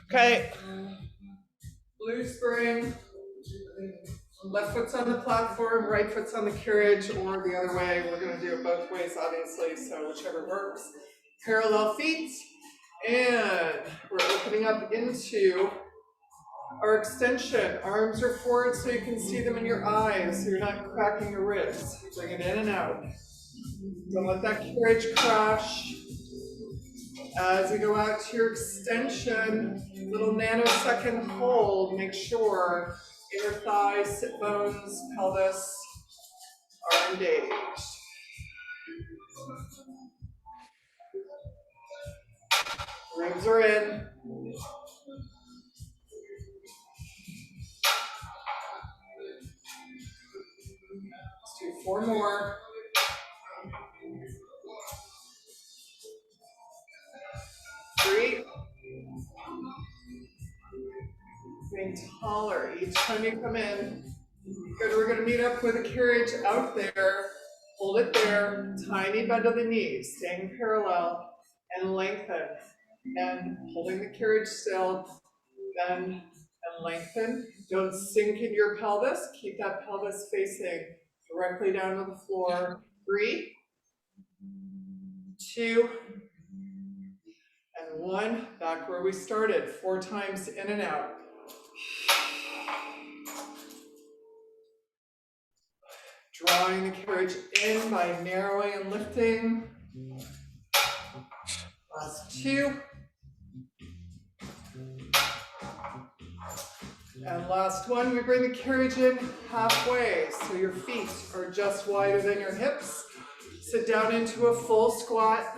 Okay. Blue spring. Left foot's on the platform, right foot's on the carriage, or the other way. We're going to do it both ways, obviously, so whichever works. Parallel feet. And we're opening up into our extension. Arms are forward so you can see them in your eyes, so you're not cracking your ribs. Bring it in and out. Don't let that carriage crash. As you go out to your extension, little nanosecond hold, make sure inner thigh, sit bones, pelvis are engaged. Ribs are in. Let's do 4 more. 3. Getting taller each time you come in. Good, we're gonna meet up with a carriage out there. Hold it there, tiny bend of the knees, staying parallel, and lengthen. And holding the carriage still, bend and lengthen. Don't sink in your pelvis, keep that pelvis facing directly down to the floor. 3, 2, and 1. Back where we started, 4 times in and out. Drawing the carriage in by narrowing and lifting. Last 2. And last 1, we bring the carriage in halfway, so your feet are just wider than your hips. Sit down into a full squat,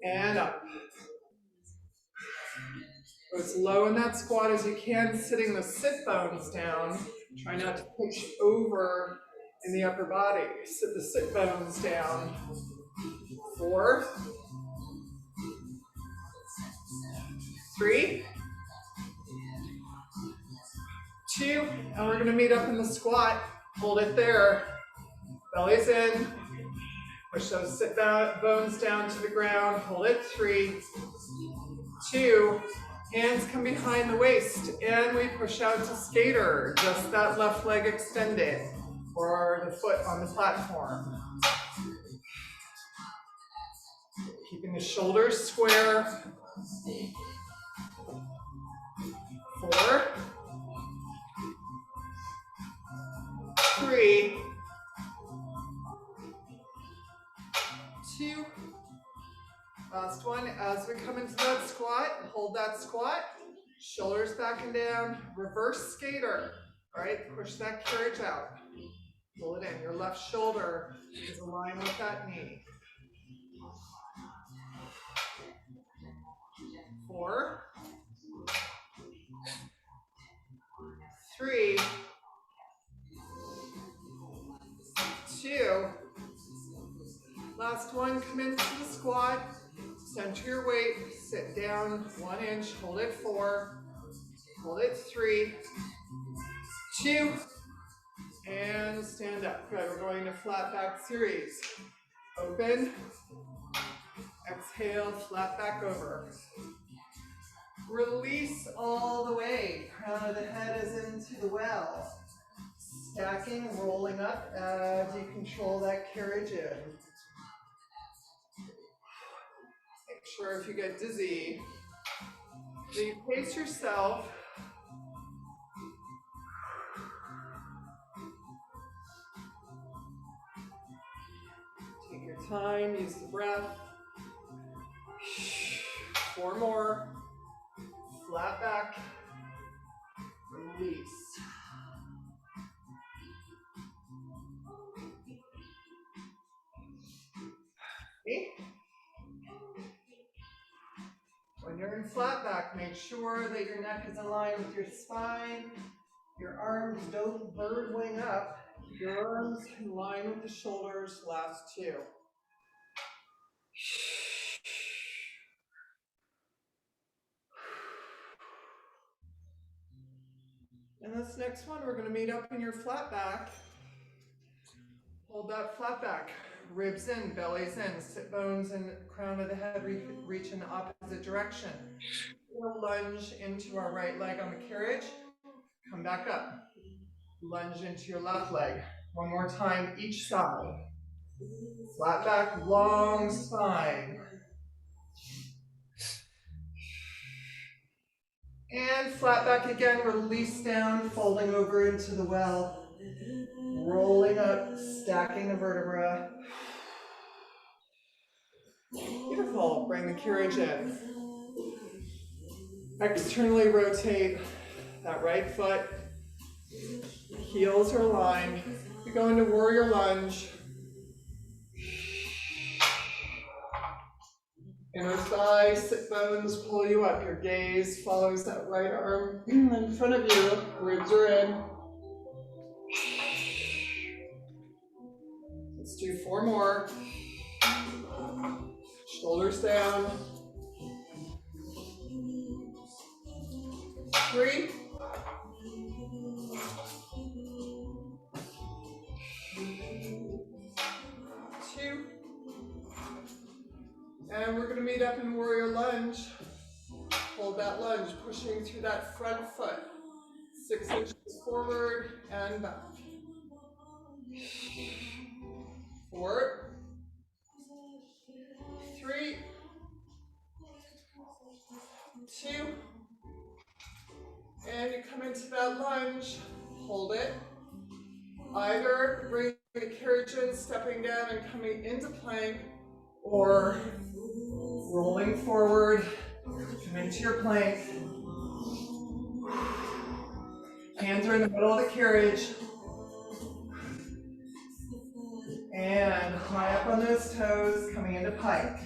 and up. Go as low in that squat as you can, sitting the sit bones down. Try not to push over in the upper body. Sit the sit bones down. 4, 3, 2, and we're going to meet up in the squat. Hold it there. Belly's in. Push those sit bones down to the ground. Hold it. 3, 2. Hands come behind the waist, and we push out to skater. Just that left leg extended, or the foot on the platform. Keeping the shoulders square. 4, 3, 2. Last one. As we come into that squat, hold that squat. Shoulders back and down. Reverse skater. All right, push that carriage out. Pull it in. Your left shoulder is aligned with that knee. 4, 3, 2. Last one, come into the squat. Center your weight. Sit down 1 inch. Hold it. 4. Hold it. 3, 2. And stand up. Good. We're going to flat back series. Open. Exhale. Flat back over. Release all the way. Crown of the head is into the well. Stacking, rolling up as you control that carriage in. Make sure if you get dizzy, that you pace yourself. Take your time, use the breath. 4 more. Flat back. Release. Okay. When you're in flat back, make sure that your neck is aligned with your spine. Your arms don't bird wing up. Your arms can line with the shoulders. Last 2. And this next one, we're going to meet up in your flat back. Hold that flat back. ribs in, belly's in, sit bones and crown of the head reach in the opposite direction. We'll lunge into our right leg on the carriage, come back up. Lunge into your left leg. One more time, each side. Flat back, long spine. And flat back again, release down, folding over into the well. Rolling up, stacking the vertebra. Beautiful, bring the carriage in. Externally rotate that right foot. Heels are aligned. We go into warrior lunge. Inner thigh, sit bones pull you up. Your gaze follows that right arm in front of you. Ribs are in. Let's do 4 more. Shoulders down. 3. 2. And we're going to meet up in warrior lunge. Hold that lunge, pushing through that front foot. 6 inches forward and back. 4. 3. 2. And you come into that lunge. Hold it. Either bring the carriage in, stepping down and coming into plank, or rolling forward, coming to your plank. Hands are in the middle of the carriage. And high up on those toes, coming into pike.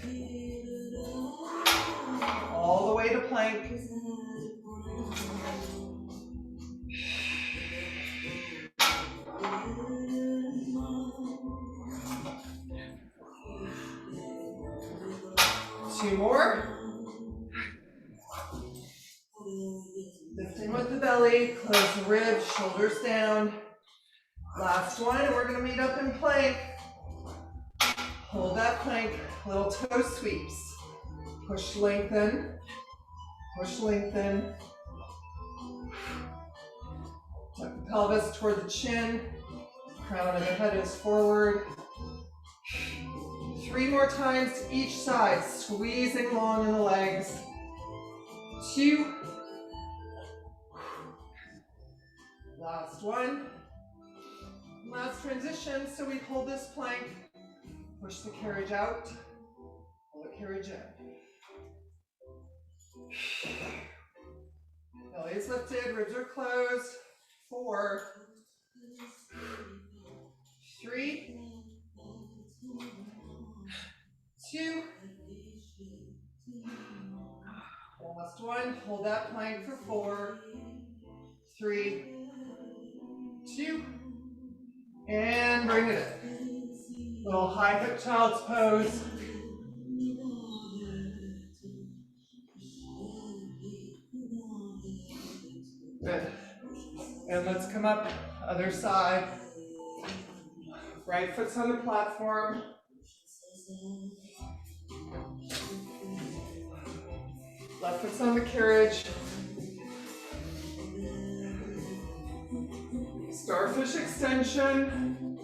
All the way to plank. Two more. Lifting with the belly, close the ribs, shoulders down. Last one, and we're going to meet up in plank. Hold that plank, little toe sweeps. Push, lengthen. Push, lengthen. Tuck the pelvis toward the chin. Crown of the head is forward. 3 more times to each side, squeezing long in the legs. 2. Last one. Last transition, so we hold this plank, push the carriage out, pull the carriage in. Belly is lifted, ribs are closed. 4, 3, 2, last one, hold that plank for 4, 3, 2, and bring it in. Little high hip child's pose. Good. And let's come up, other side. Right foot's on the platform. Left foot's on the carriage. Starfish extension.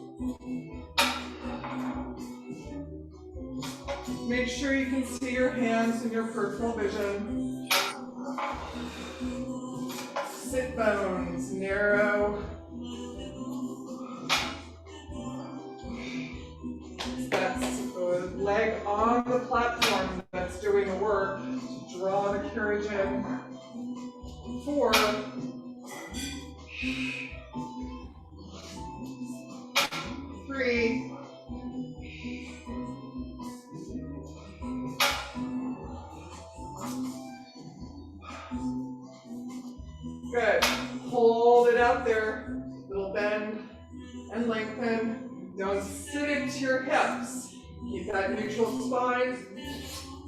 Make sure you can see your hands in your peripheral vision. Sit bones, narrow. That's the leg on the platform that's doing the work. Draw the carriage in. 4, 3, 2. Good. Hold it out there. Little bend and lengthen. Don't sit into your hips. Keep that neutral spine.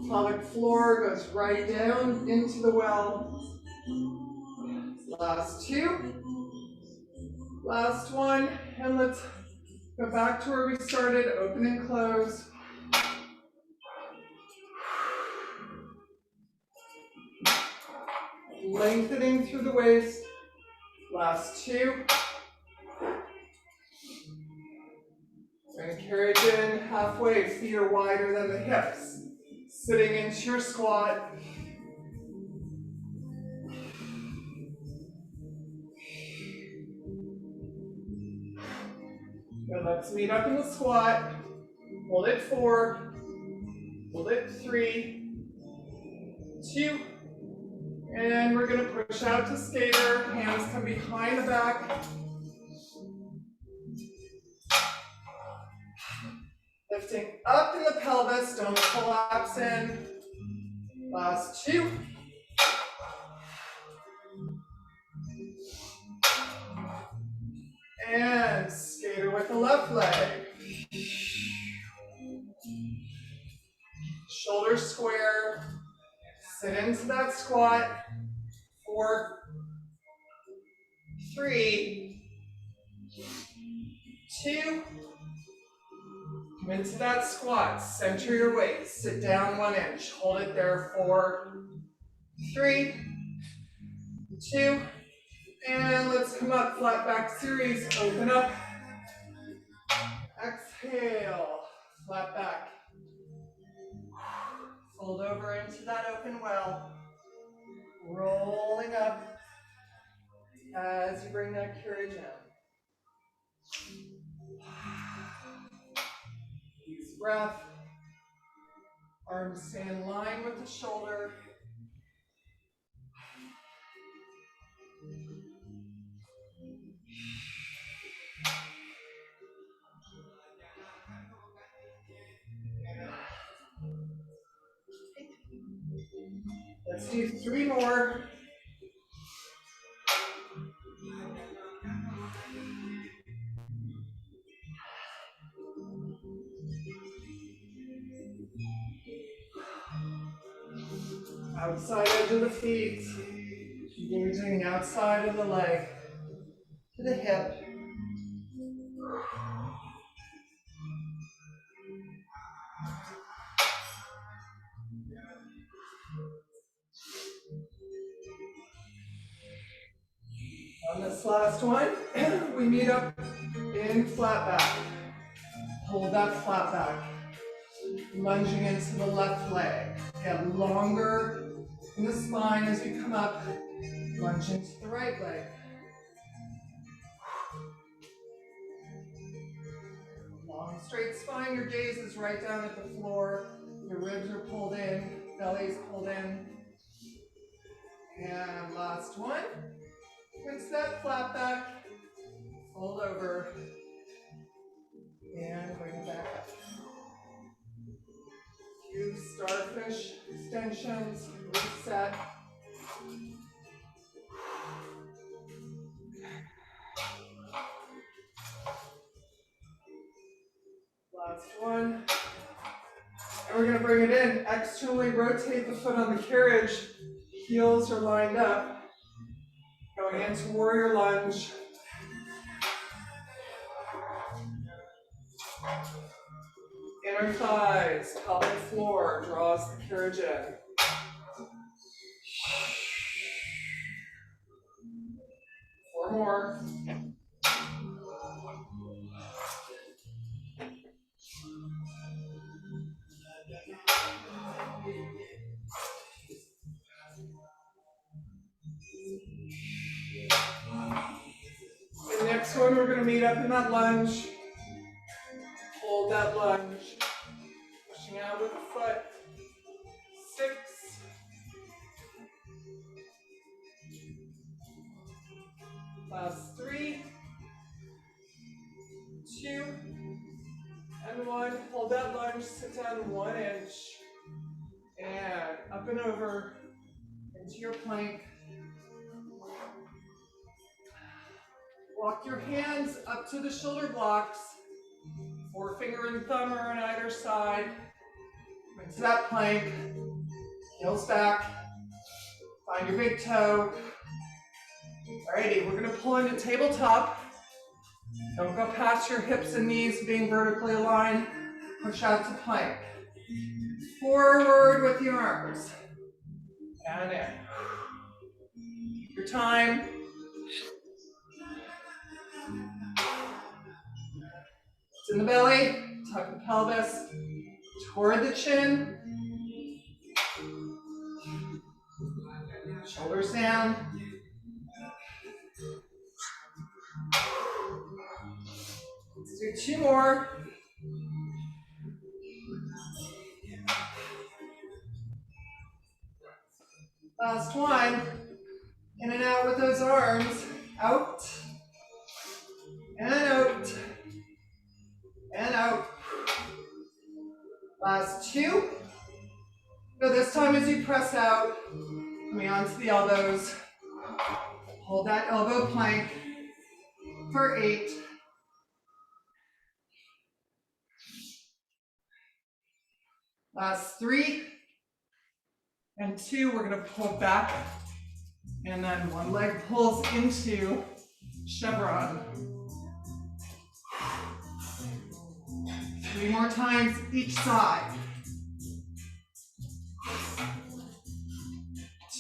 Pelvic floor goes right down into the well. Last 2. Last one. And let's Go back to where we started, open and close. Lengthening through the waist. Last two. Bring the carriage in halfway, feet are wider than the hips. Sitting into your squat. Good, let's meet up in the squat. Hold it 4. Hold it 3, 2. And we're gonna push out to skater. Hands come behind the back. Lifting up in the pelvis, don't collapse in. Last 2. And skater with the left leg. Shoulders square. Sit into that squat. 4, 3, 2. Come into that squat. Center your weight. Sit down 1 inch. Hold it there. 4, 3, 2. And let's come up. Flat back series. Open up. Exhale. Flat back. Fold over into that open well. Rolling up as you bring that carriage in. Easy breath. Arms stay in line with the shoulder. Let's do 3 more. Outside edge of the feet. Engaging the outside of the leg to the hip. On this last one, we meet up in flat back. Hold that flat back. Lunging into the left leg. Get longer in the spine as you come up. Lunge into the right leg. Long straight spine, your gaze is right down at the floor. Your ribs are pulled in, belly's pulled in. And last one. Into that flat back. Fold over. And bring it back up. 2 starfish extensions. Reset. Last one. And we're going to bring it in. Externally rotate the foot on the carriage. Heels are lined up. Going into warrior lunge. Inner thighs, pelvic floor draws the carriage in. 4 more. The next one, we're going to meet up in that lunge. Hold that lunge. Pushing out with the foot. 6. Last 3. 2. And 1. Hold that lunge. Sit down 1 inch. And up and over into your plank. Walk your hands up to the shoulder blocks. Forefinger and thumb are on either side. Into that plank. Heels back. Find your big toe. Alrighty, we're going to pull into tabletop. Don't go past your hips and knees being vertically aligned. Push out to plank. Forward with the arms. And in. Your time. It's in the belly. Tuck the pelvis toward the chin. Shoulders down. Let's do 2 more. Last one. In and out with those arms. Out. And out. And out. Last 2. So this time as you press out, coming onto the elbows. Hold that elbow plank for 8. Last 3. And 2, we're going to pull back. And then one leg pulls into chevron. 3 more times each side.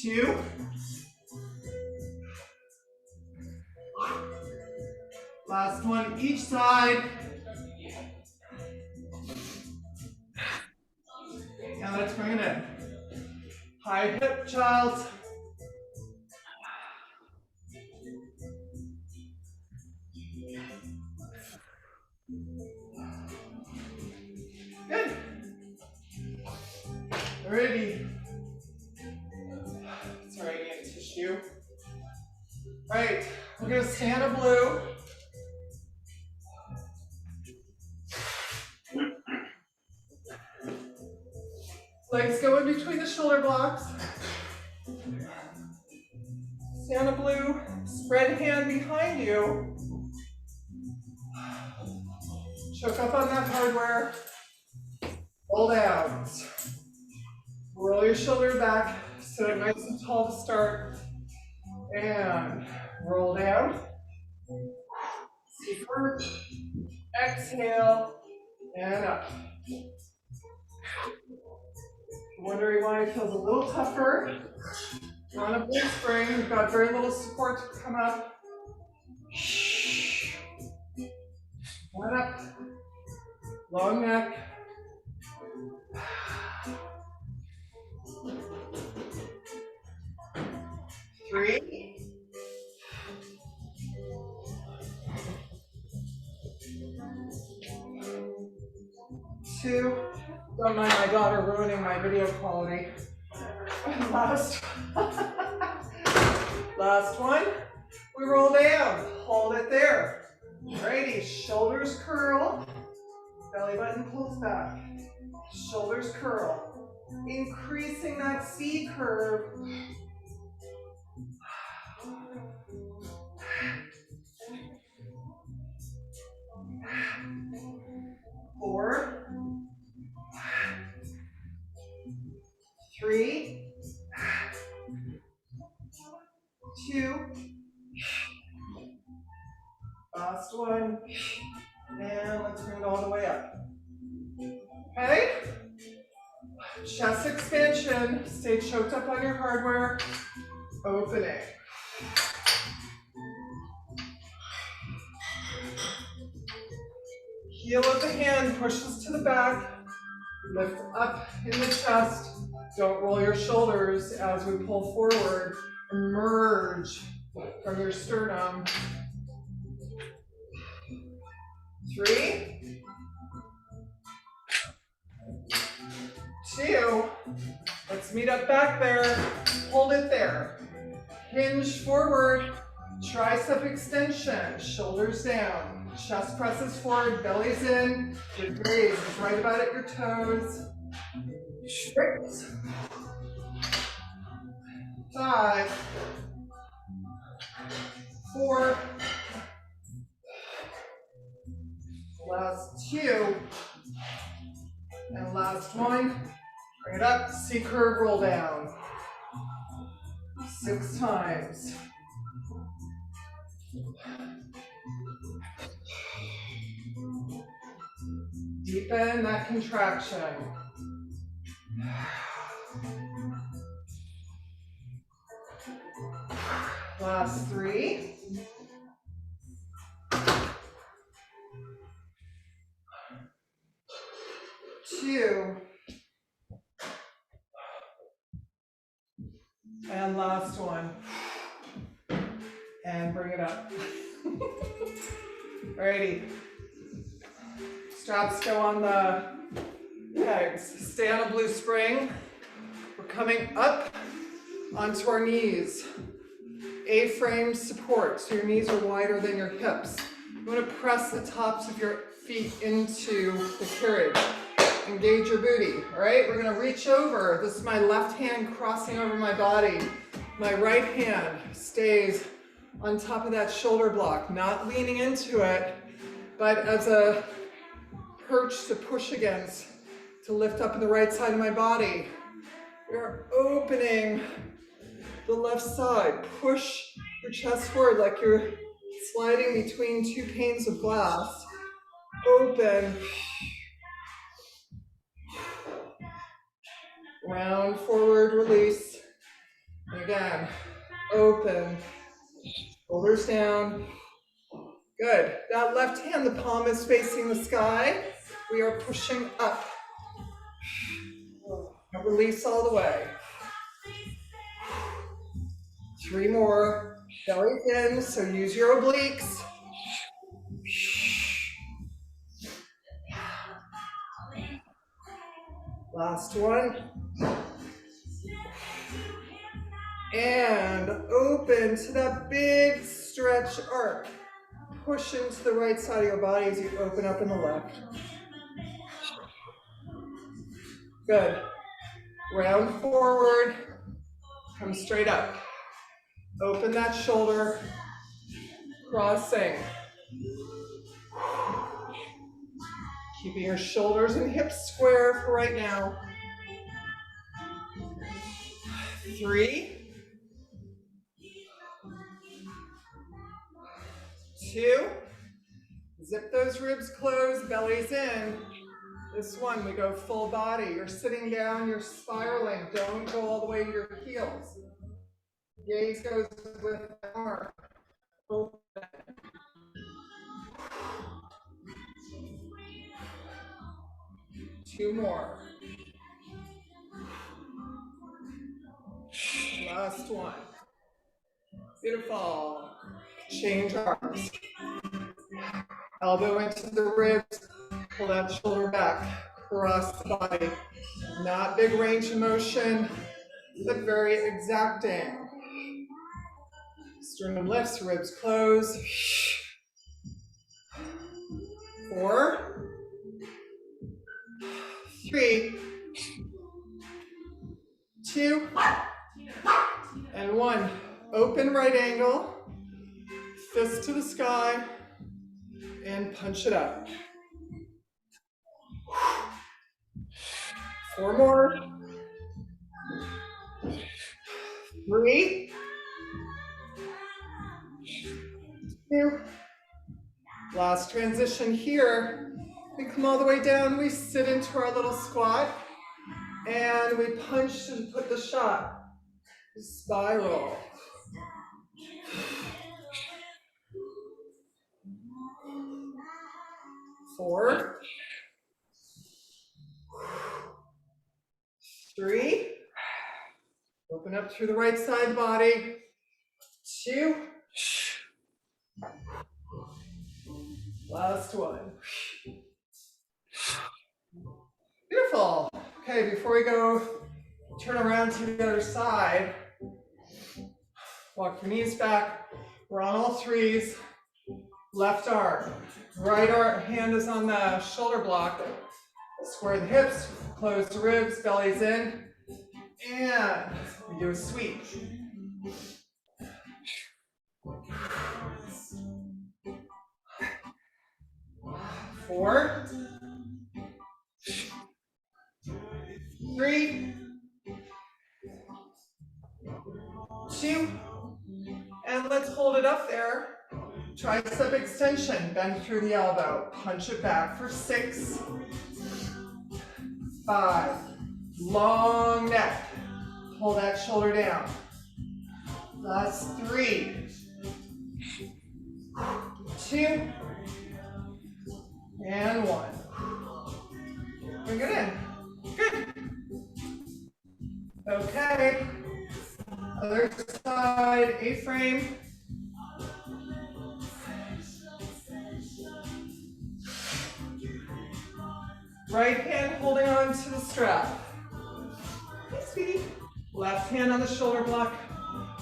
2. Last one each side. And let's bring it in. High hip, child. Good. Ready. Sorry, I need a tissue. All right, we're going to stand a blue. Legs go in between the shoulder blocks. Stand a blue. Spread hand behind you. Choke up on that hardware. Roll down. Roll your shoulder back. Sit up nice and tall to start. And roll down. Deeper. Exhale. And up. Wondering why it feels a little tougher. We're on a blue spring. We've got very little support to come up. One up. Long neck. 3. 2. Don't mind my daughter ruining my video quality. Last one. We roll down. Hold it there. Alrighty, shoulders curl. Belly button pulls back. Shoulders curl. Increasing that C curve. 4. 3. 2. Last one. And let's bring it all the way up. Okay? Chest expansion. Stay choked up on your hardware. Opening. Heel of the hand pushes to the back. Lift up in the chest. Don't roll your shoulders as we pull forward. Emerge from your sternum. 3. 2. Let's meet up back there. Hold it there. Hinge forward. Tricep extension. Shoulders down. Chest presses forward. Belly's in. Your gaze is right about at your toes. Straight. 5. 4. Last 2. And last one. Bring it up. C curve roll down. 6 times. Deepen that contraction. Last 3. 2. And last one. And bring it up. Alrighty. Straps go on the pegs. Stay on a blue spring. We're coming up onto our knees. A-frame support, so your knees are wider than your hips. You want to press the tops of your feet into the carriage. Engage your booty, all right? We're going to reach over. This is my left hand crossing over my body. My right hand stays on top of that shoulder block, not leaning into it, but as a perch to push against, to lift up in the right side of my body. We're opening the left side. Push your chest forward like you're sliding between 2 panes of glass. Open. Round, forward, release. And again, open. Shoulders down. Good. That left hand, the palm is facing the sky. We are pushing up. Now release all the way. 3 more. Belly in, so use your obliques. Last one. And open to that big stretch arc. Push into the right side of your body as you open up in the left. Good. Round forward. Come straight up. Open that shoulder. Crossing. Keeping your shoulders and hips square for right now. 3. 2. Zip those ribs closed, bellies in. This one, we go full body. You're sitting down, you're spiraling. Don't go all the way to your heels. Gaze goes with the arm. Open. 2 more. Last one. Beautiful. Change arms. Elbow into the ribs. Pull that shoulder back. Cross the body. Not big range of motion, but very exacting. Sternum lifts, ribs close. 4. 3. 2. And 1. Open right angle. Fist to the sky. And punch it up. 4 more. 3. 2. Last transition here. We come all the way down. We sit into our little squat. And we punch to put the shot. Spiral. 4. 3. Open up through the right side body. 2. Last one. Beautiful. Okay, before we go, turn around to the other side. Walk your knees back. We're on all 3s. Left arm. Right arm, hand is on the shoulder block. Square the hips, close the ribs, belly's in. And we do a sweep. 4. 3. 2. And let's hold it up there. Tricep extension, bend through the elbow, punch it back for 6, 5, long neck, pull that shoulder down. Last 3, 2, and 1. Bring it in. Good. Okay. Other side, A-frame. Right hand holding on to the strap. Hey, sweetie. Left hand on the shoulder block.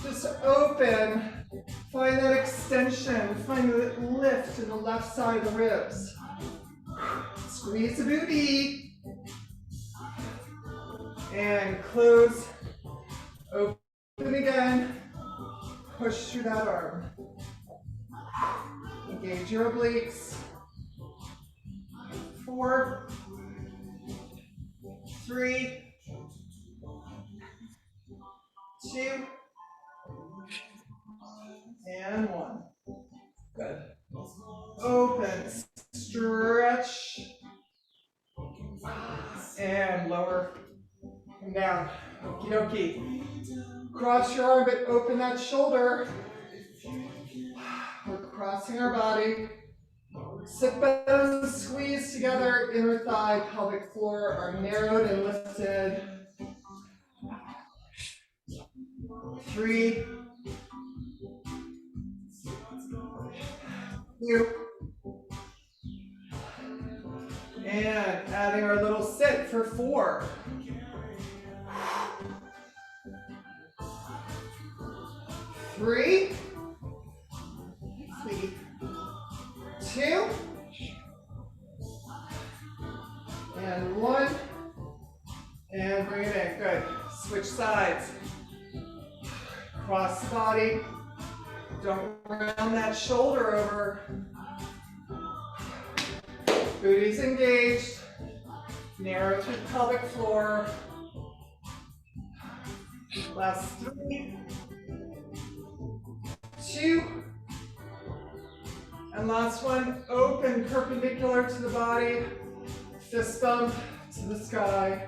Just open. Find that extension. Find the lift in the left side of the ribs. Squeeze the booty. And close. Open again. Push through that arm. Engage your obliques. 4, 3, 2, and 1. Good. Open, stretch, and lower and down. Okie dokie. Cross your arm, but open that shoulder. We're crossing our body. Sit bones squeeze together, inner thigh, pelvic floor are narrowed and lifted. 3, 2, and adding our little sit for 4. 3, sweetie. 2, and 1, and bring it in. Good. Switch sides. Cross the body. Don't round that shoulder over. Booty's engaged. Narrow through the pelvic floor. Last 3, 2, and last one. Open perpendicular to the body. Fist bump to the sky.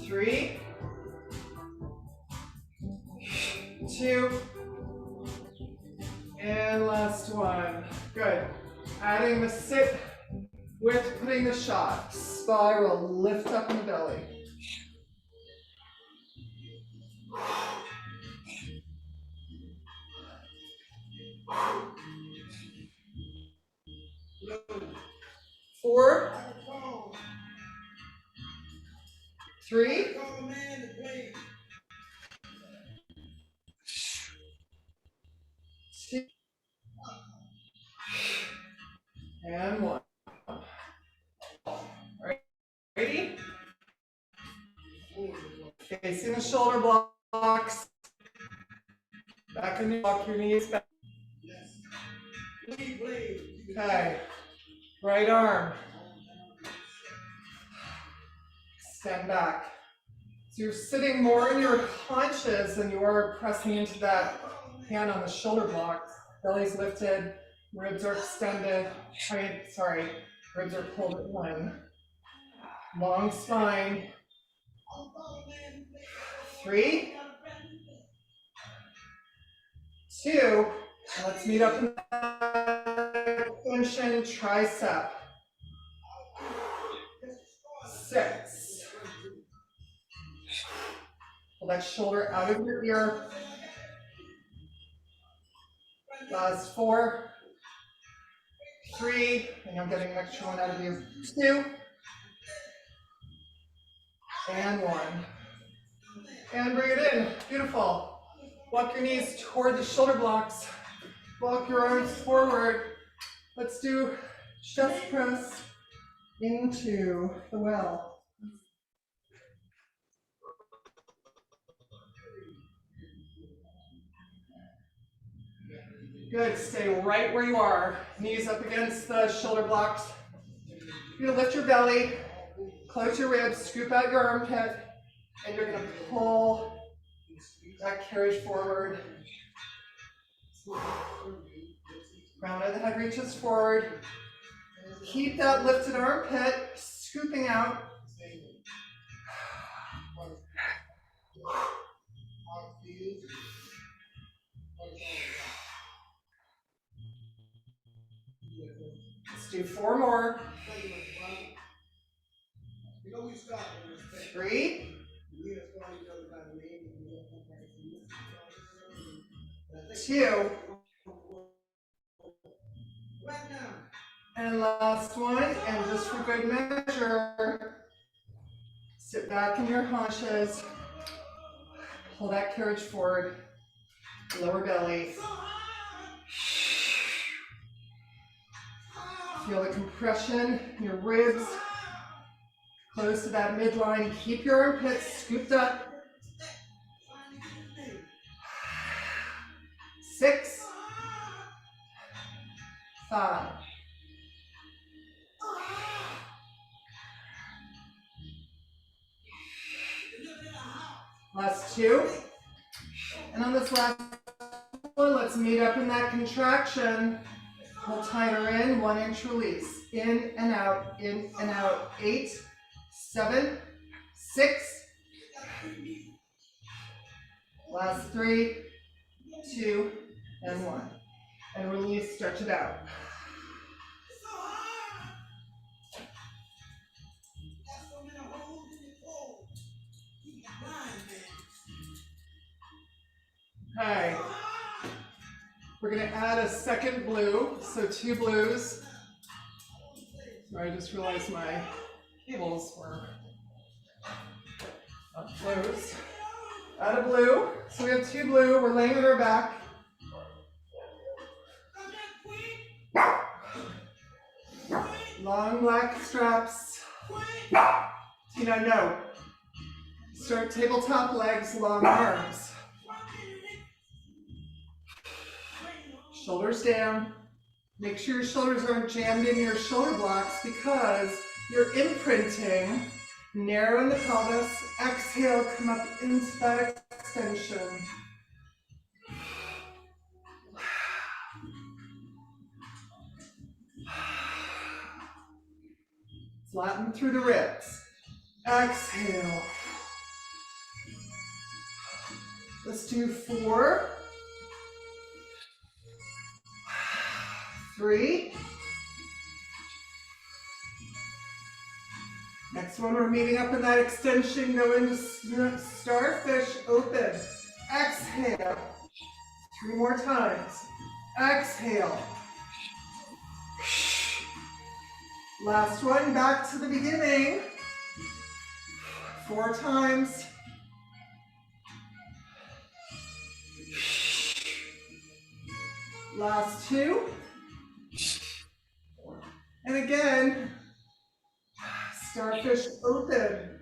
3, 2, and last one. Good. Adding the sit with putting the shot. Spiral, lift up in the belly. Four, 3, 2, and 1. Ready? Facing the shoulder blocks. Back and walk your knees back. Okay. Right arm. Stand back. So you're sitting more in your haunches than you are pressing into that hand on the shoulder block. Belly's lifted, ribs are extended. Ribs are pulled in. Long spine. 3, 2, let's meet up in that extension, tricep. 6. Pull that shoulder out of your ear. Last 4, 3, and I'm getting an extra one out of you. 2, and 1. And bring it in. Beautiful. Walk your knees toward the shoulder blocks. Walk your arms forward. Let's do chest press into the well. Good. Stay right where you are. Knees up against the shoulder blocks. You're gonna lift your belly, close your ribs, scoop out your armpit. And you're gonna pull that carriage forward. Crown of the head reaches forward. Keep that lifted armpit scooping out. Let's do 4 more. 3, 2, and last one. And just for good measure, sit back in your haunches, pull that carriage forward, lower belly. Feel the compression in your ribs, close to that midline. Keep your armpits scooped up. 6, 5. Last 2. And on this last one, let's meet up in that contraction. Pull tighter in, 1 inch release. In and out, 8, 7, 6. Last 3, 2, and 1. And release, stretch it out. Okay. We're going to add a second blue, so 2 blues. Sorry, I just realized my cables were up close. Add a blue. So we have 2 blue. We're laying on our back. Long black straps. Tina, no. Start tabletop legs, long arms. Shoulders down. Make sure your shoulders aren't jammed in your shoulder blocks because you're imprinting. Narrow in the pelvis. Exhale, come up into that extension. Flatten through the ribs. Exhale. Let's do 4, 3. Next one, we're meeting up in that extension. Go into starfish, open. Exhale. 3 more times. Exhale. Last one, back to the beginning. 4 times. Last 2. And again, starfish open.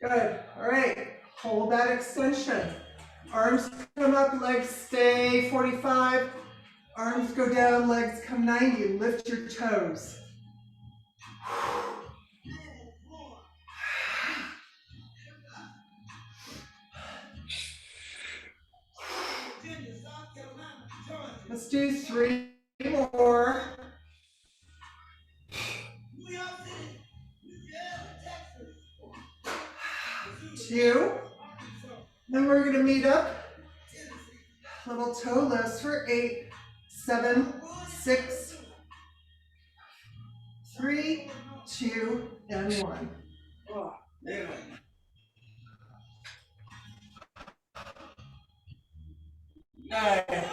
Good. All right. Hold that extension. Arms come up, legs stay 45. Arms go down, legs come 90. Lift your toes. Let's do 3 more. 2. Then we're going to meet up. Little toe lifts for 8, 7, 6, 3, 2, and 1. Oh, yeah. Okay.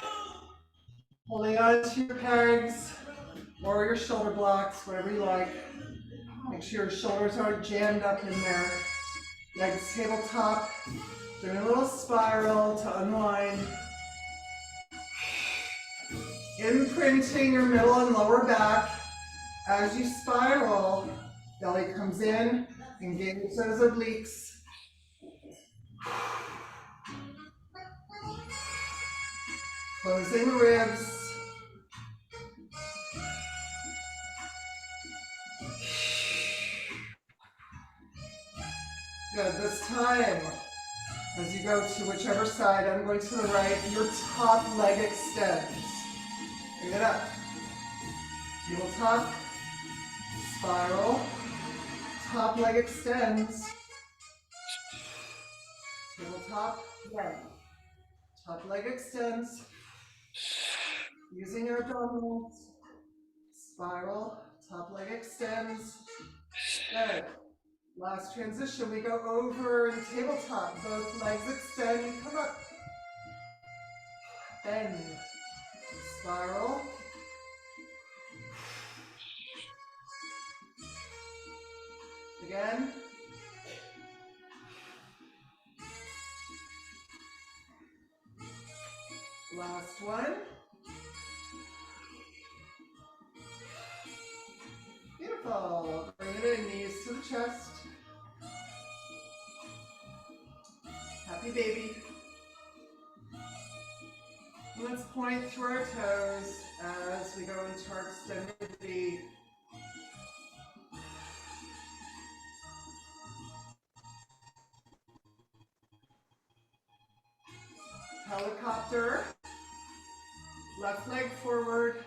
Holding on to your pegs or your shoulder blocks, whatever you like. Make sure your shoulders aren't jammed up in there. Legs tabletop. Doing a little spiral to unwind. Imprinting your middle and lower back. As you spiral, belly comes in, engage those obliques. Closing the ribs. time, as you go to whichever side, I'm going to the right, your top leg extends. Bring it up. Tabletop, spiral, top leg extends. Tabletop, right. Top leg extends. Using your abdominals. Spiral, top leg extends. Good. Last transition, we go over in tabletop. Both legs extend, come up. Bend. Spiral. Again. Last one. Beautiful. Bring it in, knees to the chest. Happy baby. Let's point through our toes as we go into our extended V. Helicopter. Left leg forward.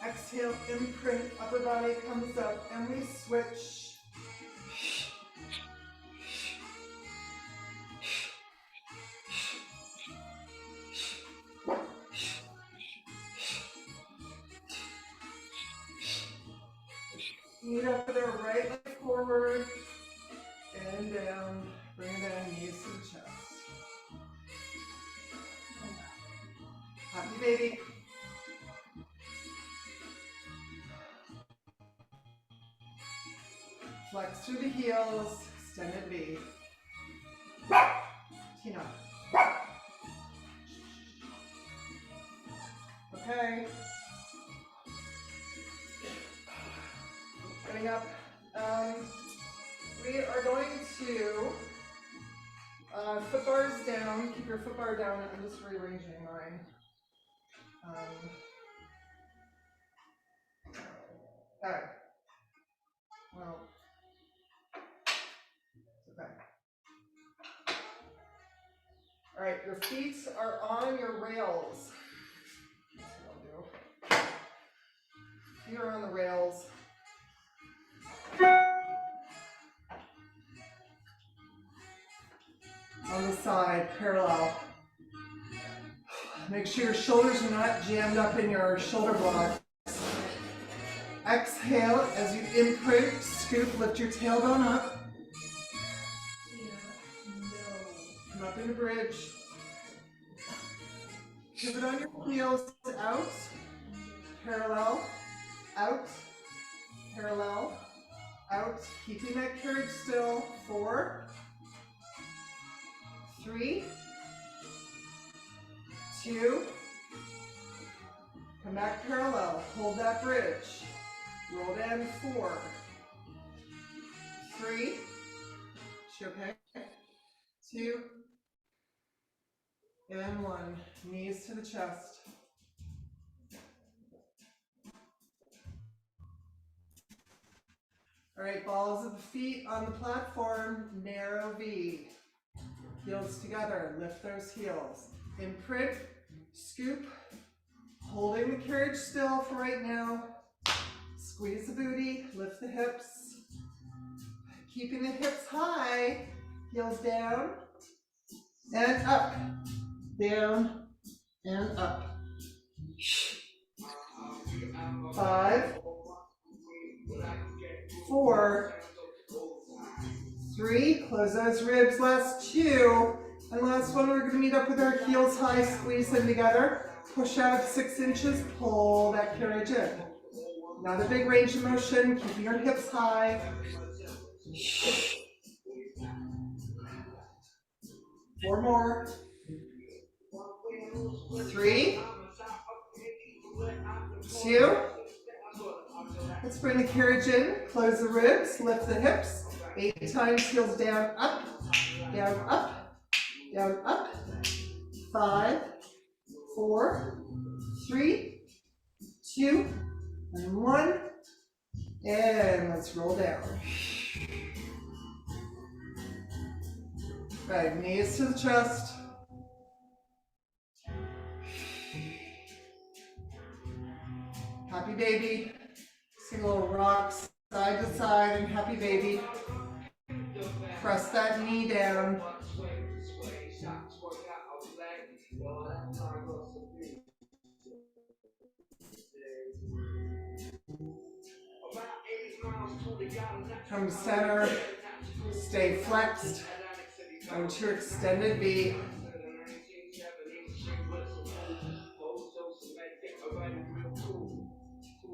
Exhale, imprint, upper body comes up, and we switch. Knee up with our right leg forward, and down, bring it down, knees to the chest. Happy baby. Flex through the heels, extended V. Tina. Okay. Getting up. We are going to foot bars down. Keep your foot bar down. I'm just rearranging mine. Okay. Well. Okay. All right, your feet are on your rails. That's what I'll do. Feet are on the rails. On the side, parallel. Make sure your shoulders are not jammed up in your shoulder blocks. Exhale as you imprint, scoop, lift your tailbone up. Come up in a bridge. Pivot on your heels, out, parallel, out, parallel, out. Keeping that carriage still. 4, 3, 2, come back parallel, hold that bridge. Roll down 4, 3, okay, 2, and 1. Knees to the chest. All right, balls of the feet on the platform, narrow V. Heels together, lift those heels. Imprint, scoop, holding the carriage still for right now. Squeeze the booty, lift the hips. Keeping the hips high, heels down, and up, down, and up. 5, 4, 3, close those ribs, last 2, and last one, we're going to meet up with our heels high, squeeze them together, push out 6 inches, pull that carriage in. Another big range of motion, keeping your hips high. 4 more. 3, 2. Let's bring the carriage in, close the ribs, lift the hips. 8 times, heels down, up, down, up, down, up. 5, 4, 3, 2, and 1. And let's roll down. Good, knees to the chest. Happy baby. Single rocks side to side and happy baby. Press that knee down. Come center. Stay flexed. Go to extended V.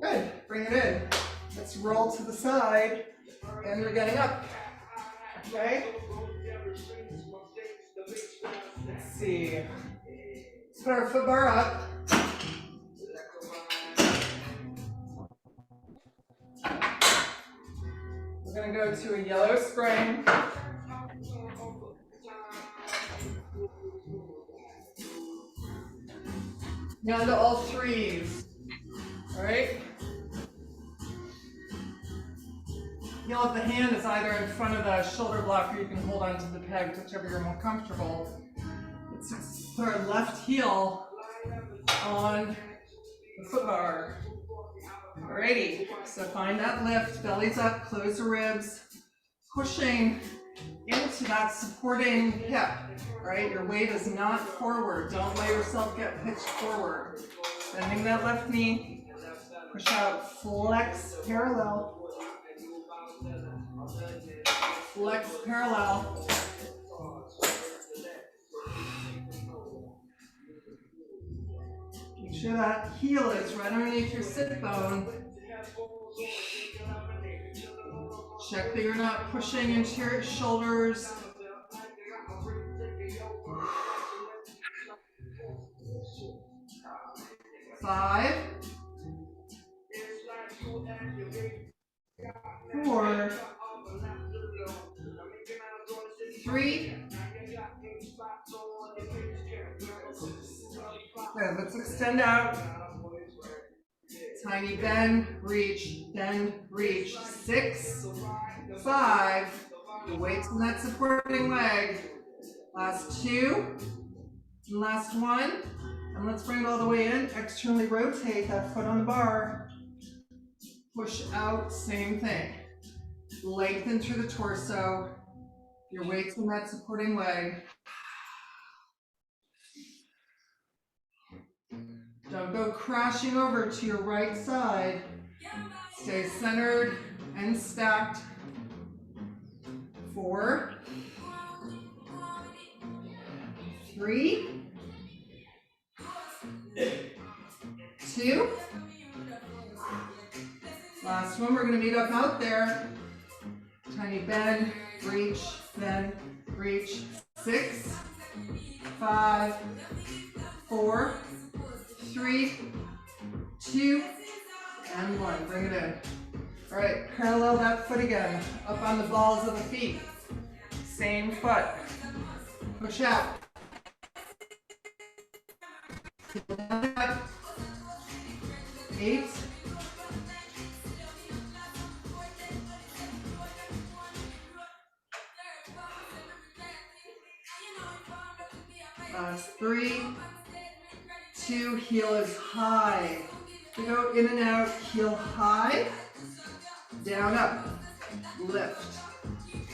Good. Bring it in. Let's roll to the side. And we're getting up. Okay? Let's see. Let's put our foot bar up. We're going to go to a yellow spring. Down to all threes. All right? Feel if the hand is either in front of the shoulder block or you can hold onto the peg, whichever you're more comfortable. Let's put our left heel on the foot bar. Alrighty, so find that lift, belly's up, close the ribs, pushing into that supporting hip, right? Your weight is not forward. Don't let yourself get pitched forward. Bending that left knee, push out, flex, parallel. Flex, parallel. Make sure that heel is right underneath your sit bone. Check that you're not pushing into your shoulders. Five, 4, 3. Good, let's extend out. Tiny bend, reach, 6, 5. The weight's on that supporting leg. Last 2, and last 1. And let's bring it all the way in. Externally rotate that foot on the bar. Push out, same thing. Lengthen through the torso. Your weight's on that supporting leg. Don't go crashing over to your right side. Stay centered and stacked. 4, 3, 2. Last one, we're going to meet up out there. Tiny bend, reach, bend, reach. 6, 5, 4, 3, 2, and 1. Bring it in. All right, parallel that foot again. Up on the balls of the feet. Same foot. Push out. 8. Last 3, 2, heel is high. We go in and out, heel high, down, up, lift.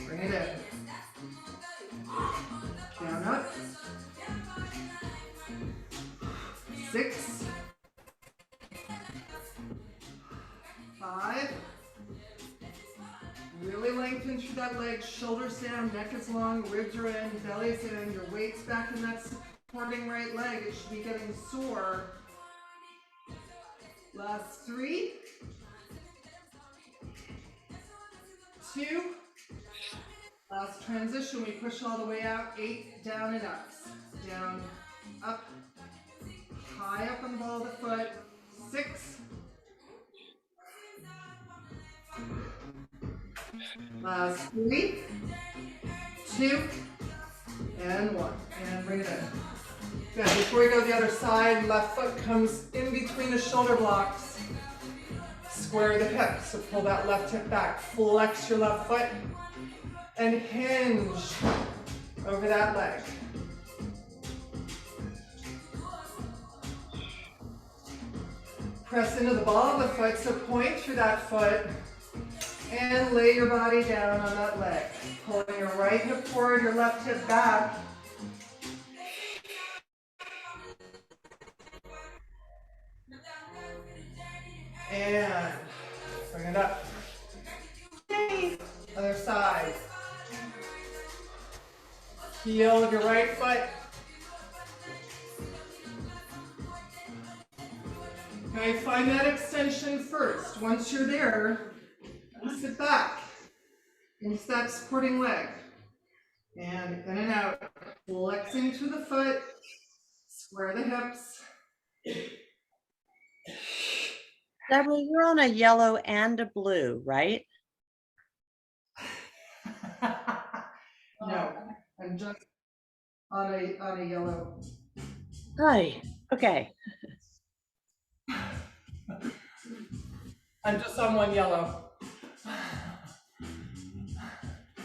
Bring it in. Down, up. 6, 5. Really lengthen through that leg, shoulders down, neck is long, ribs are in, belly's in, your weight's back in that supporting right leg. It should be getting sore. Last 3, 2. Last transition, we push all the way out. 8, down and up. Down, up, high up on the ball of the foot. 6. Last 3, 2, and 1. And bring it in. Good. Before we go the other side, left foot comes in between the shoulder blocks. Square the hip. So pull that left hip back. Flex your left foot. And hinge. over that leg. Press into the ball of the foot, so point through that foot and lay your body down on that leg. Pulling your right hip forward, your left hip back. And bring it up. Other side. Heel of your right foot. Okay, find that extension first. Once you're there, sit back into that supporting leg. And in and out. Flexing through the foot. Square the hips. Debbie, you're on a yellow and a blue, right? No, I'm just on a yellow. Hi. Okay. I'm just on one yellow.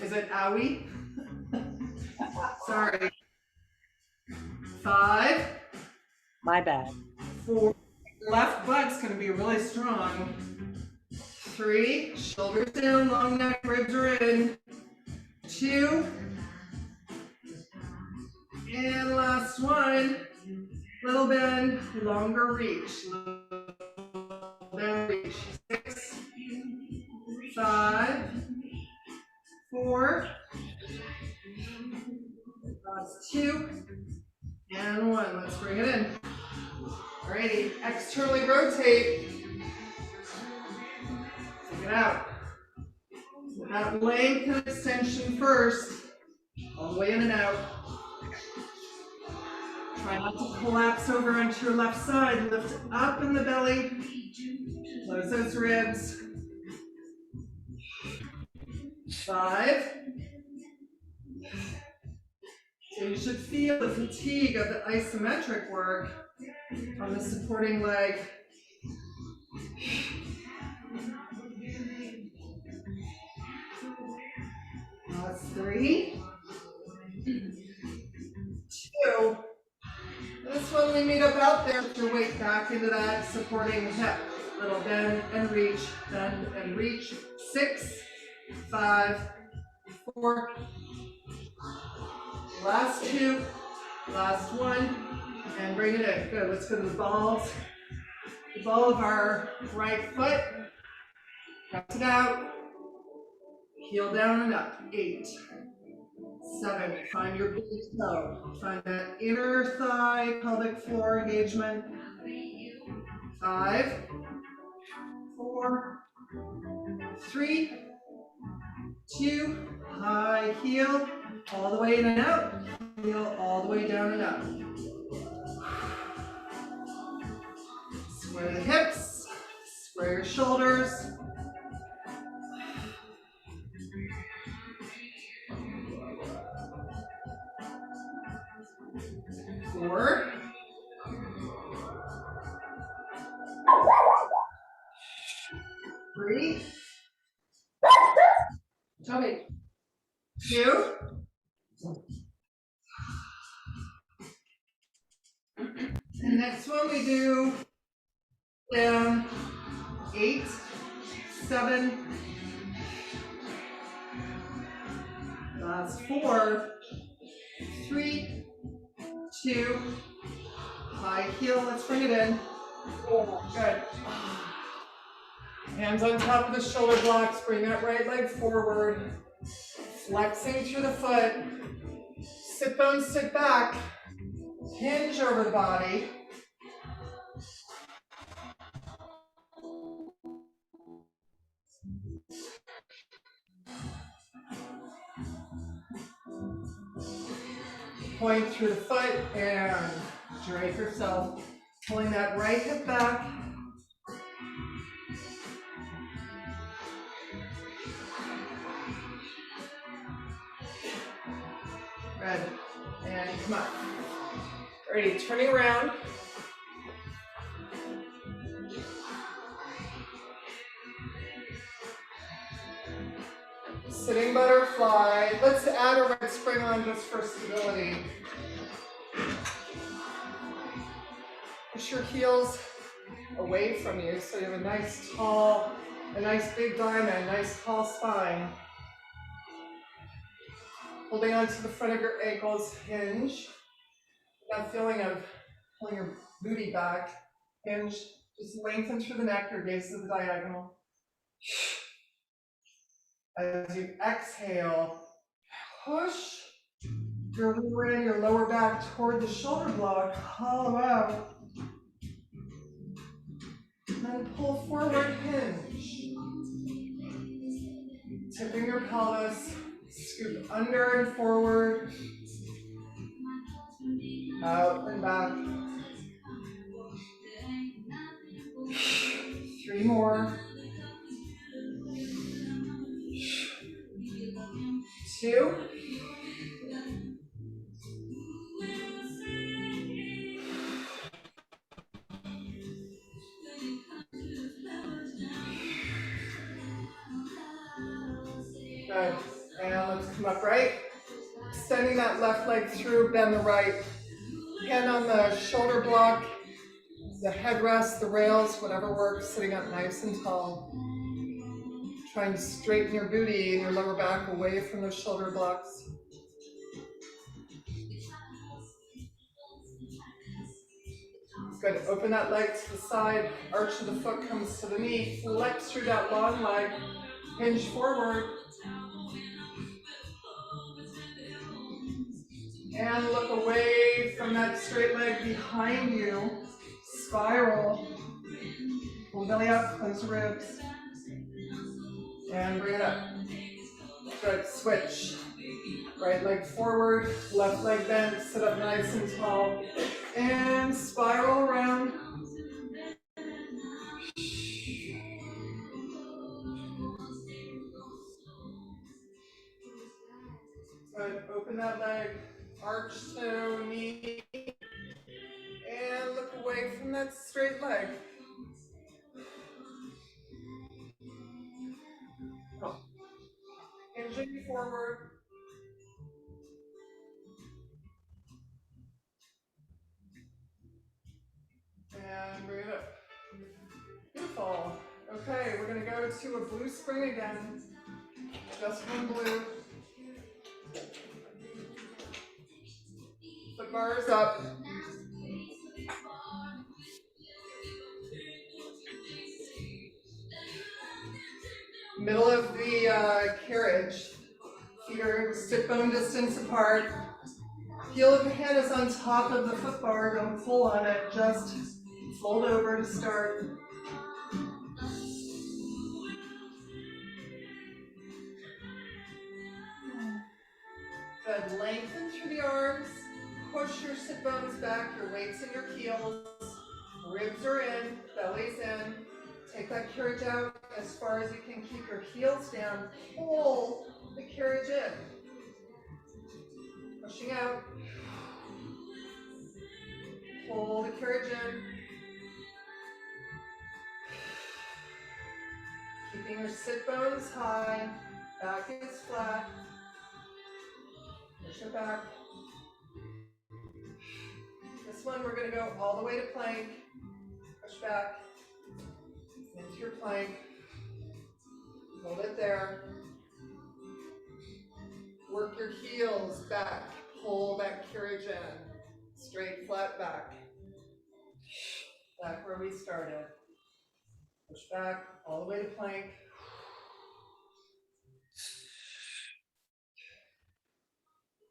Is it owie? Sorry. 5. My bad. 4. Left butt's gonna be really strong. 3. Shoulders down, long neck, ribs are in. 2. And last one. Little bend, longer reach. Little bend, reach. 6. 5. 4. Last 2. And 1. Let's bring it in. Alrighty, externally rotate. Take it out. That length and extension first. All the way in and out. Try not to collapse over onto your left side. Lift up in the belly. Close those ribs. 5. So you should feel the fatigue of the isometric work on the supporting leg. That's 3. 2. This one we meet up out there. Put your weight back into that supporting hip. Little bend and reach, bend and reach. 6, 5, 4. Last 2, last 1, and bring it in. Good. Let's go to the balls. The ball of our right foot. Press it out. Heel down and up. 8, 7. Find your big toe. Find that inner thigh, pelvic floor engagement. 5, 4, 3, 2. High heel, all the way in and out. Heel all the way down and up. Square the hips. Square your shoulders. 4. 3. Tommy. 2. And next one we do down. 8, 7. Last 4. 3, 2. High heel. Let's bring it in. Good. Hands on top of the shoulder blocks. Bring that right leg forward. Flexing through the foot. Sit bones, sit back. Hinge over the body. Point through the foot and drape yourself. Pulling that right hip back. Good. And come up. Ready, turning around. Sitting butterfly. Let's add a right spring on just for stability. Push your heels away from you so you have a nice big diamond, nice tall spine. Holding on to the front of your ankles, hinge. That feeling of pulling your booty back, hinge. Just lengthen through the neck, your gaze is the diagonal. As you exhale, push your rear end, your lower back toward the shoulder block, hollow out. And then pull forward, hinge. Tipping your pelvis, scoop under and forward, out and back. 3 more. 2. Good. And let's come upright. Extending that left leg through, bend the right. Hand on the shoulder block, the headrest, the rails, whatever works, sitting up nice and tall. Trying to straighten your booty and your lower back away from those shoulder blocks. Good. Open that leg to the side. Arch of the foot comes to the knee. Flex through that long leg. Hinge forward. And look away from that straight leg behind you. Spiral. Pull belly up, close the ribs. And bring it up. Good. Switch. Right leg forward, left leg bent, sit up nice and tall. And spiral around. Good. Open that leg, arch to knee. And look away from that straight leg. Hinging forward. And bring it up. Beautiful. Okay, we're going to go to a blue spring again. Just one blue. Foot bars up. Middle of the carriage. Feet are stick bone distance apart. Heel of the hand is on top of the foot bar. Don't pull on it. Just fold over to start. Good. Lengthen through the arms. Push your sit bones back. Your weight's in your heels. Ribs are in. Belly's in. Take that carriage out as far as you can. Keep your heels down. Pull the carriage in. Pushing out. Pull the carriage in. Keeping your sit bones high. Back is flat. Push it back. This one we're going to go all the way to plank. Push back into your plank. Hold it there. Work your heels back. Pull that carriage in. Straight, flat back. Back where we started. Push back all the way to plank.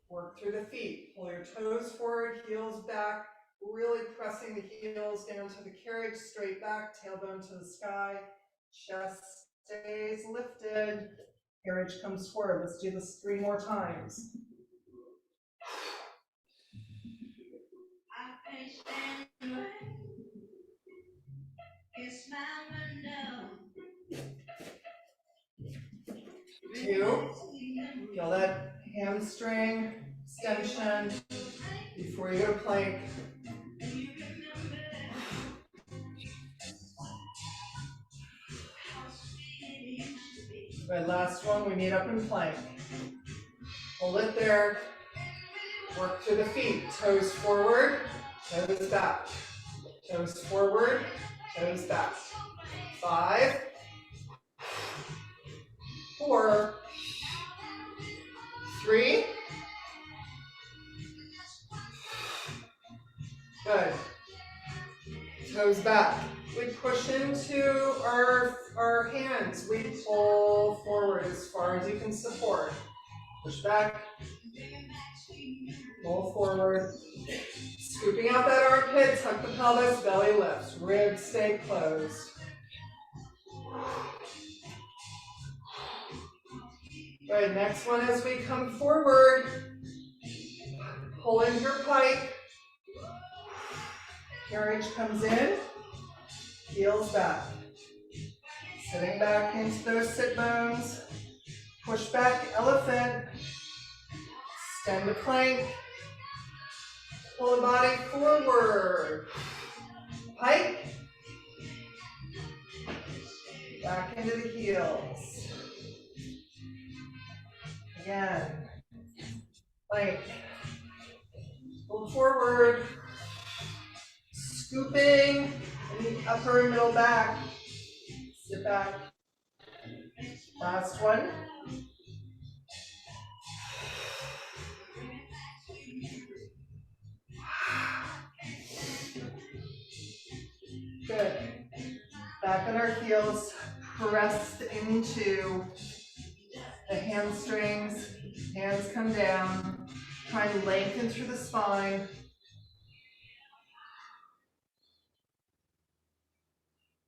Work through the feet. Pull your toes forward, heels back. Really pressing the heels down to the carriage. Straight back, tailbone to the sky. Chest stays lifted. Carriage comes forward. Let's do this 3 more times. Two. Feel that hamstring extension before you go to plank. Good, last one, we meet up in plank. Hold it there. Work through the feet. Toes forward, toes back. Toes forward, toes back. 5, 4, 3. Good. Toes back. We push into our hands. We pull forward as far as you can support. Push back. Pull forward. Scooping out that armpit, tuck the pelvis, belly lifts. Ribs stay closed. Good, next one as we come forward. Pull in your pike. Carriage comes in. Heels back. Sitting back into those sit bones. Push back, elephant. Extend the plank. Pull the body forward. Pike. Back into the heels. Again. Plank. Pull forward. Scooping in the upper and middle back. Sit back. Last one. Good. Back on our heels, press into the hamstrings. Hands come down. Try and lengthen through the spine.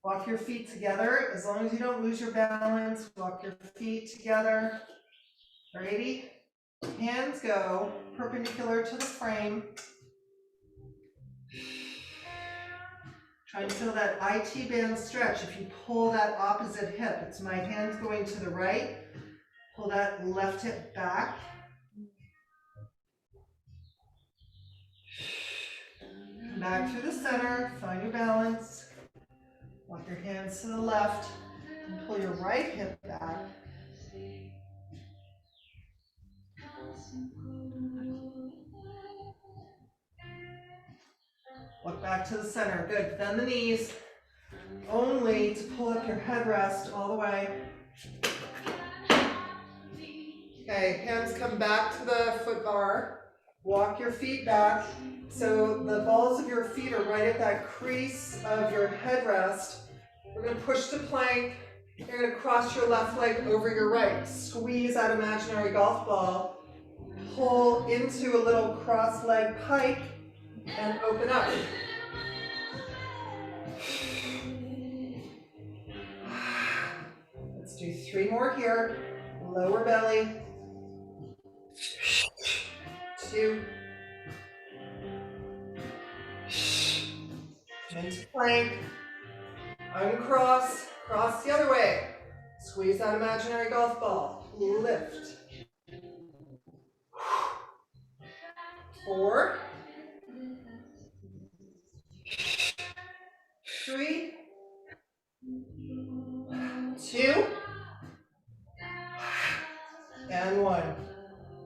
Walk your feet together. As long as you don't lose your balance, walk your feet together. Ready? Hands go perpendicular to the frame. Try and feel that IT band stretch. If you pull that opposite hip, it's my hands going to the right. Pull that left hip back. Come back through the center, find your balance. Walk your hands to the left and pull your right hip back. Look back to the center. Good. Bend the knees. Only to pull up your headrest all the way. Okay, hands come back to the foot bar. Walk your feet back. So the balls of your feet are right at that crease of your headrest. We're going to push to plank. You're going to cross your left leg over your right. Squeeze that imaginary golf ball. Pull into a little cross leg pike and open up. Let's do 3 more here. Lower belly. 2. Into plank. Uncross. Cross the other way. Squeeze that imaginary golf ball. Lift. 4. 3. 2. And 1.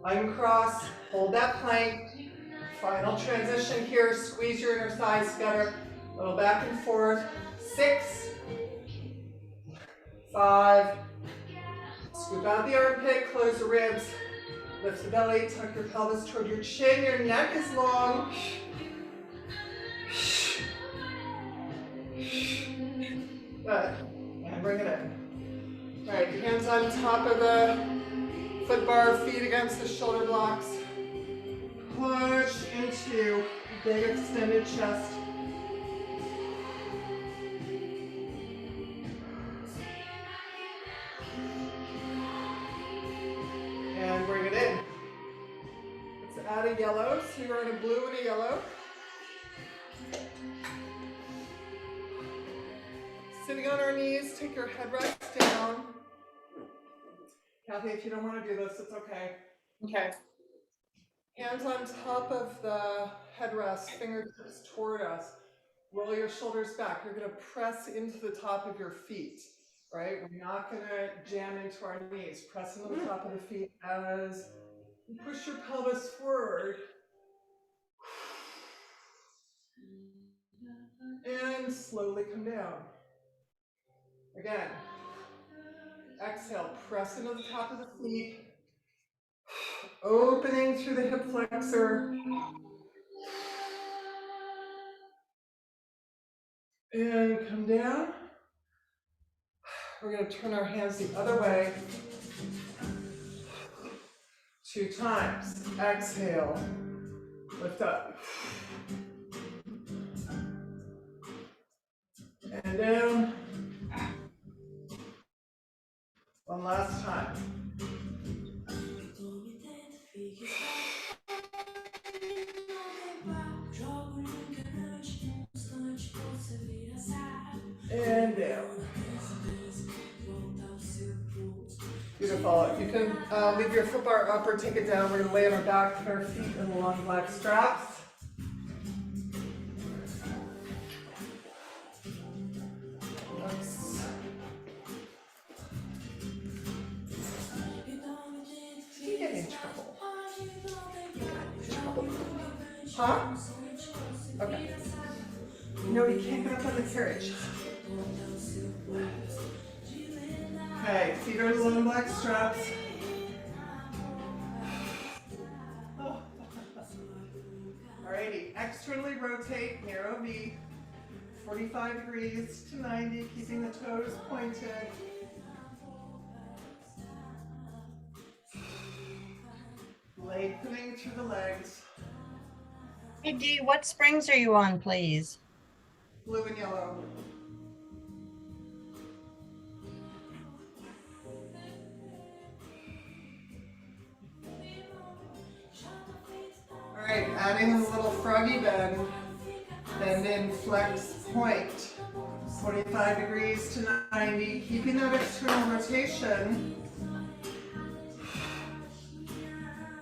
Uncross. Hold that plank. Final transition here. Squeeze your inner thighs together. A little back and forth. 6. 5. Scoop out the armpit. Close the ribs. Lift the belly. Tuck your pelvis toward your chin. Your neck is long. Good. And bring it in. All right, hands on top of the foot bar, feet against the shoulder blocks. Push into big extended chest. And bring it in. Let's add a yellow. So you're in a blue and a yellow. Sitting on our knees, take your headrest down. Kathy, if you don't want to do this, it's okay. Okay. Hands on top of the headrest, fingertips toward us. Roll your shoulders back. You're going to press into the top of your feet. right? We're not gonna jam into our knees. Press into the top of the feet as you push your pelvis forward. And slowly come down. Again, exhale, press into the top of the feet, opening through the hip flexor. And come down. We're going to turn our hands the other way 2 times. Exhale, lift up. And down. One last time. And down. Beautiful. You can leave your foot bar up or take it down. We're going to lay on our back, put our feet in the long black straps. Oops. You get in trouble. Huh? Okay. No, you can't get up on the carriage. Okay, feet are long black straps. Alrighty, externally rotate, narrow V, 45 degrees to 90, keeping the toes pointed. Lengthening through the legs. Hey Dee, what springs are you on, please? Blue and yellow. Alright, adding a little froggy bend. Bend in, flex, point. 45 degrees to 90, keeping that external rotation.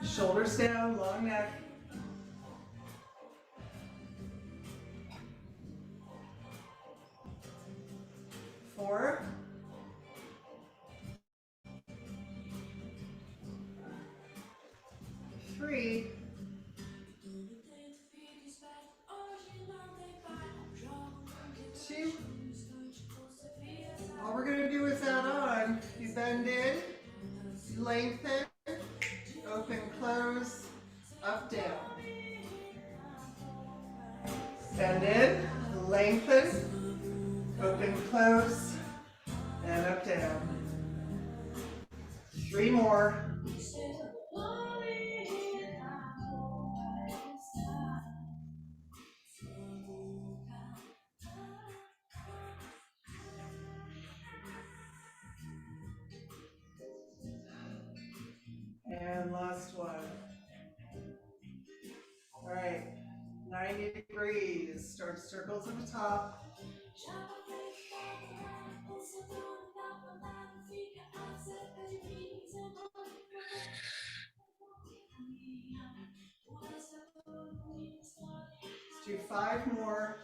Shoulders down, long neck. Four. Three. Two. All we're going to do is add on. You bend in, lengthen, open, close, up, down. Bend in, lengthen, open, close, and up, down. 3 more. And last one. All right, 90 degrees. Start circles at the top. Let's do 5 more.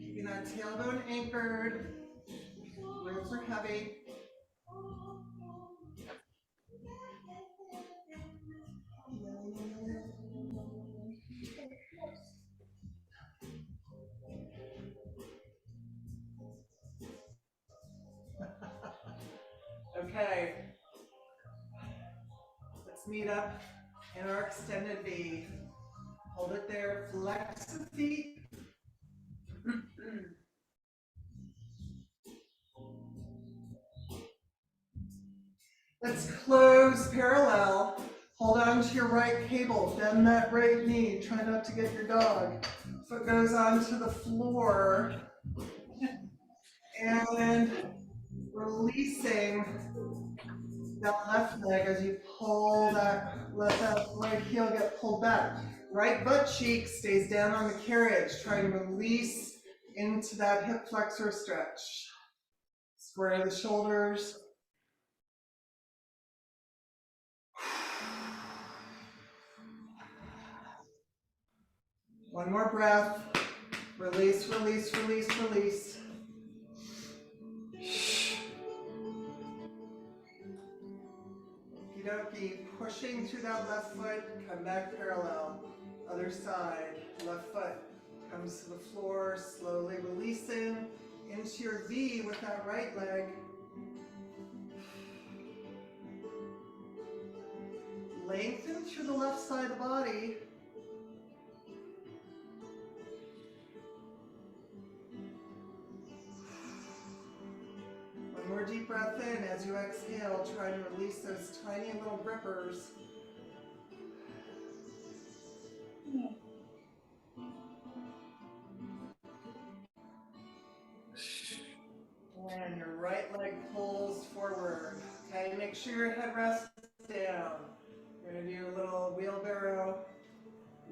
Keeping that tailbone anchored. Ribs are heavy. Okay. Let's meet up in our extended V. Hold it there. Flex the feet. Let's close parallel. Hold on to your right cable. Bend that right knee. Try not to get your dog. Foot goes onto the floor. And releasing that left leg as you pull that, let that right heel get pulled back. Right butt cheek stays down on the carriage. Try to release into that hip flexor stretch. Square the shoulders. One more breath. Release, release, release, release. pushing through that left foot, come back parallel. Other side, left foot comes to the floor, slowly releasing into your V with that right leg. Lengthen through the left side of the body. One more deep breath in. As you exhale, try to release those tiny little grippers. And your right leg pulls forward. Okay, make sure your head rests down. We're going to do a little wheelbarrow,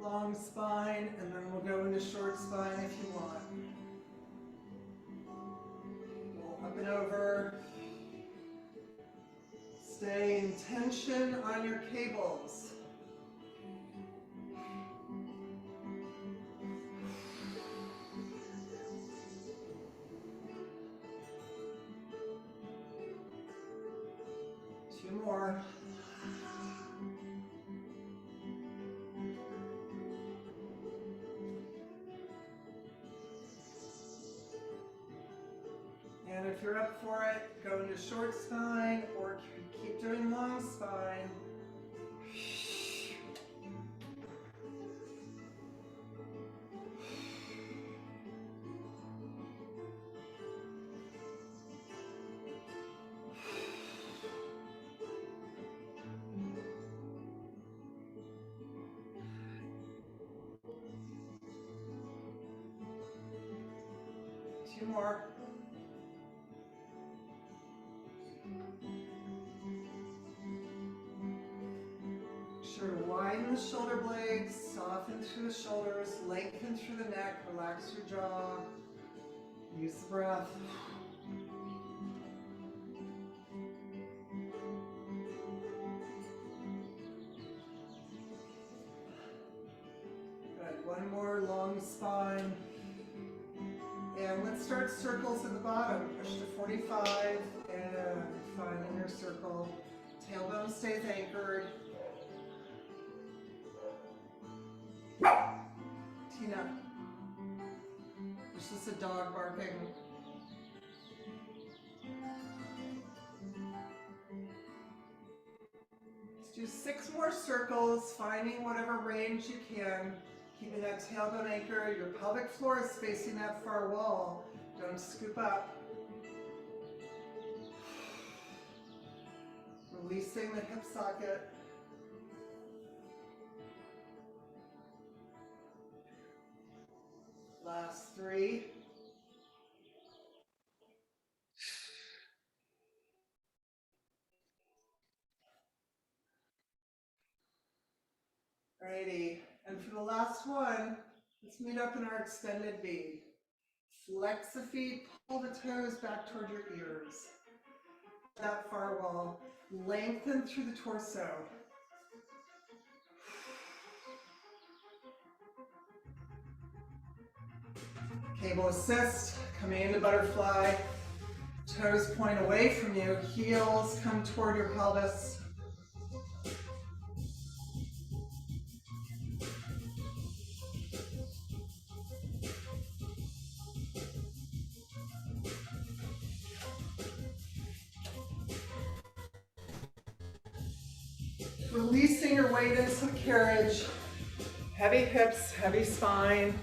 long spine, and then we'll go into short spine if you want. Go up and over. Stay in tension on your cables. Two more. And if you're up for it, go into short spine or keep doing long spine. Two more. Sure to widen the shoulder blades, soften through the shoulders, lengthen through the neck, relax your jaw. Use the breath. Good. One more long spine. And let's start circles at the bottom. Push to 45 and find in your circle. Tailbone stays anchored. Tina. It's just a dog barking. Let's do 6 more circles, finding whatever range you can. Keeping that tailbone anchored. Your pelvic floor is facing that far wall. Don't scoop up. Releasing the hip socket. Last 3. Alrighty, and for the last one, let's meet up in our extended V. Flex the feet, pull the toes back toward your ears. That far wall, lengthen through the torso. Cable assist, coming into butterfly. Toes point away from you, heels come toward your pelvis. Releasing your weight into the carriage. Heavy hips, heavy spine.